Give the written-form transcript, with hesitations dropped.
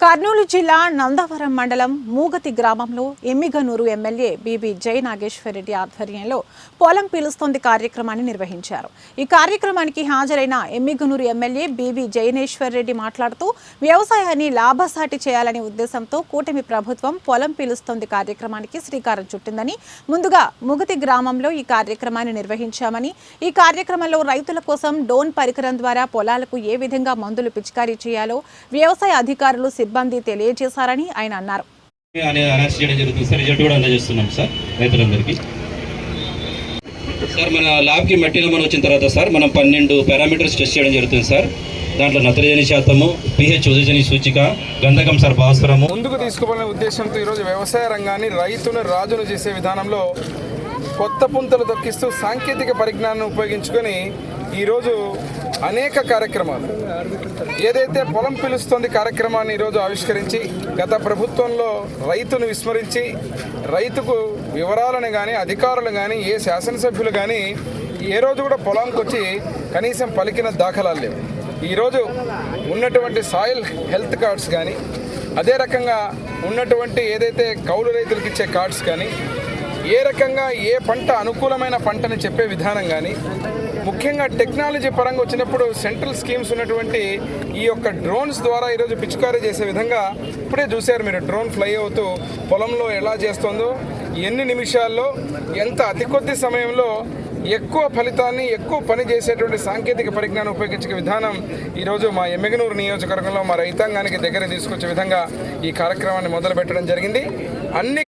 కర్నూలు జిల్లా నందవరం మండలం మూగతి గ్రామంలో ఎమ్మిగనూరు ఎమ్మెల్యే బీబీ జై నాగేశ్వరరెడ్డి ఆధ్వర్యంలో పొలం పీలుస్తోంది కార్యక్రమాన్ని నిర్వహించారు. ఈ కార్యక్రమానికి హాజరైన ఎమ్మిగనూరు ఎమ్మెల్యే బీబీ జైనేశ్వరరెడ్డి మాట్లాడుతూ వ్యవసాయాన్ని లాభసాటి చేయాలనే ఉద్దేశంతో కూటమి ప్రభుత్వం పొలం పీలుస్తోంది కార్యక్రమానికి శ్రీకారం చుట్టిందని, ముందుగా మూగతి గ్రామంలో ఈ కార్యక్రమాన్ని నిర్వహించామని, ఈ కార్యక్రమంలో రైతుల కోసం డ్రోన్ పరికరం ద్వారా పొలాలకు ఏ విధంగా మందులు పిచికారీ చేయాలో వ్యవసాయ అధికారులు సిబ్బంది తెలియజేశారని ఆయన అన్నారు. సార్ మన ల్యాబ్కి మట్టిలో మనం వచ్చిన తర్వాత సార్ మనం 12 పారామీటర్స్ టెస్ట్ చేయడం జరుగుతుంది సార్. దాంట్లో నత్రజని శాతము, pH ఉదజని సూచిక, గంధకం సార్, భాస్వరము ముందుకు తీసుకోవాలనే ఉద్దేశంతో ఈరోజు వ్యవసాయ రంగాన్ని రైతును రాజును చేసే విధానంలో కొత్త పుంతలు తొక్కిస్తూ సాంకేతిక పరిజ్ఞానాన్ని ఉపయోగించుకొని ఈరోజు అనేక కార్యక్రమాలు ఏదైతే పొలం పిలుస్తోంది కార్యక్రమాన్ని ఈరోజు ఆవిష్కరించి, గత ప్రభుత్వంలో రైతును విస్మరించి రైతుకు వివరాలను కానీ అధికారులు కానీ ఏ శాసనసభ్యులు కానీ ఏ రోజు కూడా పొలంకి వచ్చి కనీసం పలికిన దాఖలాలు లేవు. ఈరోజు ఉన్నటువంటి సాయిల్ హెల్త్ కార్డ్స్ కానీ, అదే రకంగా ఉన్నటువంటి ఏదైతే కౌలు రైతులకు ఇచ్చే కార్డ్స్ కానీ, ఏ రకంగా ఏ పంట అనుకూలమైన పంటని చెప్పే విధానం కానీ, ముఖ్యంగా టెక్నాలజీ పరంగా వచ్చినప్పుడు సెంట్రల్ స్కీమ్స్ ఉన్నటువంటి ఈ యొక్క డ్రోన్స్ ద్వారా ఈరోజు పిచికారీ చేసే విధంగా ఇప్పుడే చూశారు మీరు. డ్రోన్ ఫ్లై అవుతూ పొలంలో ఎలా చేస్తుందో, ఎన్ని నిమిషాల్లో ఎంత అతి కొద్ది సమయంలో ఎక్కువ ఫలితాన్ని ఎక్కువ పని చేసేటువంటి సాంకేతిక పరిజ్ఞానం ఉపయోగించే విధానం ఈరోజు మా ఎమ్మిగనూరు నియోజకవర్గంలో మా రైతాంగానికి దగ్గర తీసుకొచ్చే విధంగా ఈ కార్యక్రమాన్ని మొదలు పెట్టడం జరిగింది. అన్ని